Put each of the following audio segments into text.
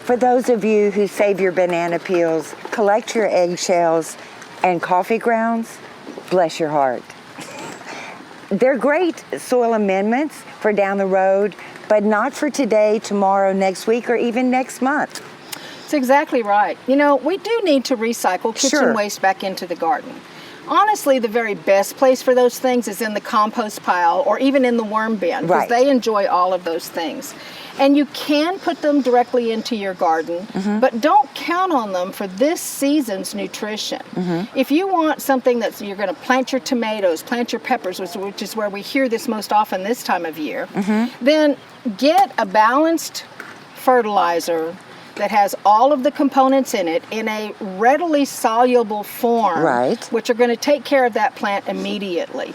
For those of you who save your banana peels, collect your eggshells and coffee grounds, bless your heart. They're great soil amendments for down the road, but not for today, tomorrow, next week, or even next month. That's exactly right. You know, we do need to recycle kitchen Sure. waste back into the garden. Honestly, the very best place for those things is in the compost pile or even in the worm bin, because Right. they enjoy all of those things. And you can put them directly into your garden, but don't count on them for this season's nutrition. If you want something that's, you're going to plant your tomatoes, plant your peppers, which is where we hear this most often this time of year, then get a balanced fertilizer that has all of the components in it in a readily soluble form, Right. which are going to take care of that plant immediately.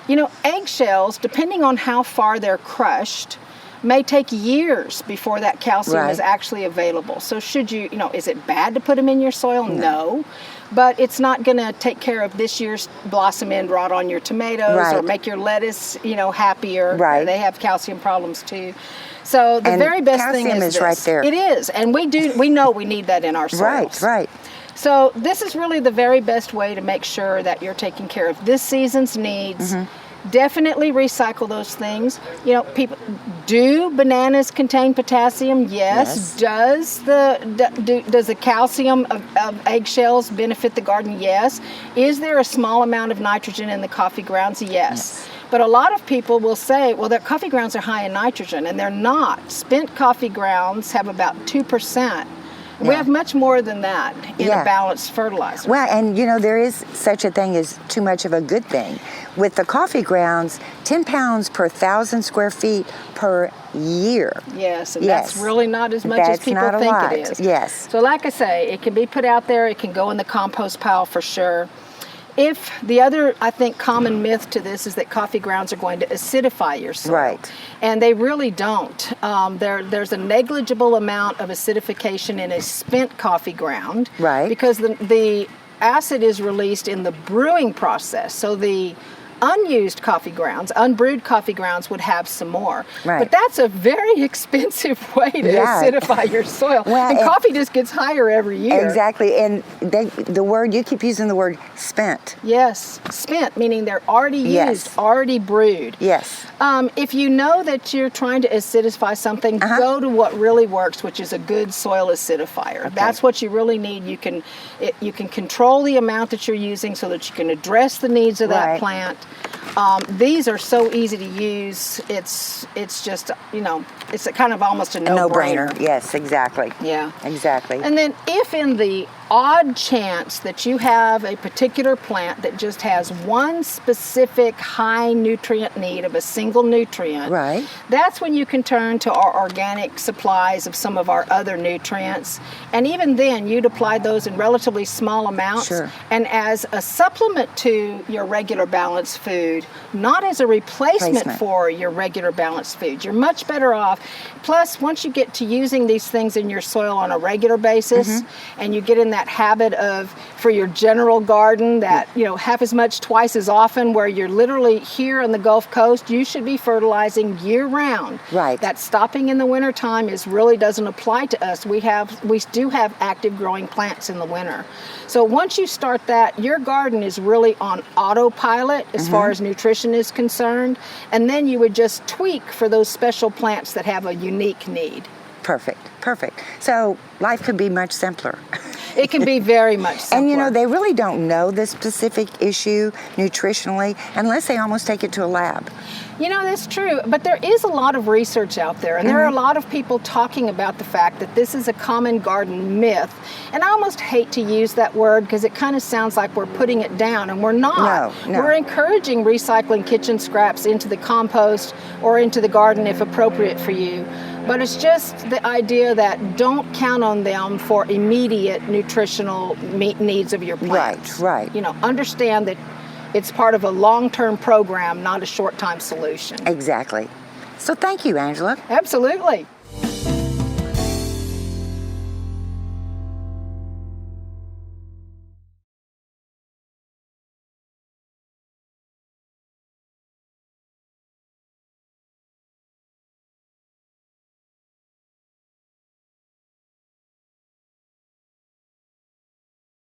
You know, eggshells, depending on how far they're crushed, may take years before that calcium is Right. actually available. So should you, is it bad to put them in your soil? No. But it's not going to take care of this year's blossom end rot on your tomatoes or Right. make your lettuce, happier. Right. They have calcium problems too. So the And very best thing calcium is is right this. there. It is, and we know we need that in our soils. Right, right. So this is really the very best way to make sure that you're taking care of this season's needs. Definitely recycle those things. People, do bananas contain potassium? Yes. Does the calcium of eggshells benefit the garden? Yes. Is there a small amount of nitrogen in the coffee grounds? Yes. But a lot of people will say, well, their coffee grounds are high in nitrogen, and they're not. Spent coffee grounds have about 2%. We have much more than that in a balanced fertilizer. Well, and there is such a thing as too much of a good thing. With the coffee grounds, 10 pounds per 1,000 square feet per year. Yes, and that's really not as much as people not a think lot. it is. Yes. So like I say, it can be put out there, it can go in the compost pile for sure. If the other, I think, common myth to this is that coffee grounds are going to acidify your soil. Right. And they really don't. There's a negligible amount of acidification in a spent coffee ground. Right. Because the acid is released in the brewing process. So the unused coffee grounds, unbrewed coffee grounds would have some more. Right. But that's a very expensive way to acidify your soil. Well, and coffee just gets higher every year. Exactly. And you keep using the word spent. Yes, spent, meaning they're already used, already brewed. Yes. If you know that you're trying to acidify something, go to what really works, which is a good soil acidifier. Okay. That's what you really need. You can control the amount that you're using so that you can address the needs of that plant. These are so easy to use. It's just, it's a kind of almost a no-brainer. Yes, exactly. Yeah. Exactly. And then if in the odd chance that you have a particular plant that just has one specific high nutrient need of a single nutrient, Right. that's when you can turn to our organic supplies of some of our other nutrients. And even then, you'd apply those in relatively small amounts. Sure. And as a supplement to your regular balanced food, not as a replacement for your regular balanced food. You're much better off. Plus, once you get to using these things in your soil on a regular basis, and you get in that habit of, for your general garden, that, half as much, twice as often, where you're literally here on the Gulf Coast, you should be fertilizing year round. Right. That stopping in the wintertime really doesn't apply to us. We do have active growing plants in the winter. So once you start that, your garden is really on autopilot as far as nutrition is concerned, and then you would just tweak for those special plants that have a unique need. Perfect. So life could be much simpler. It can be very much simpler. And they really don't know the specific issue nutritionally unless they almost take it to a lab. That's true, but there is a lot of research out there, and there are a lot of people talking about the fact that this is a common garden myth. And I almost hate to use that word because it kind of sounds like we're putting it down, and we're not. No. We're encouraging recycling kitchen scraps into the compost or into the garden if appropriate for you. But it's just the idea that don't count on them for immediate nutritional needs of your plants. Right. Understand that it's part of a long-term program, not a short-time solution. Exactly. So thank you, Angela. Absolutely.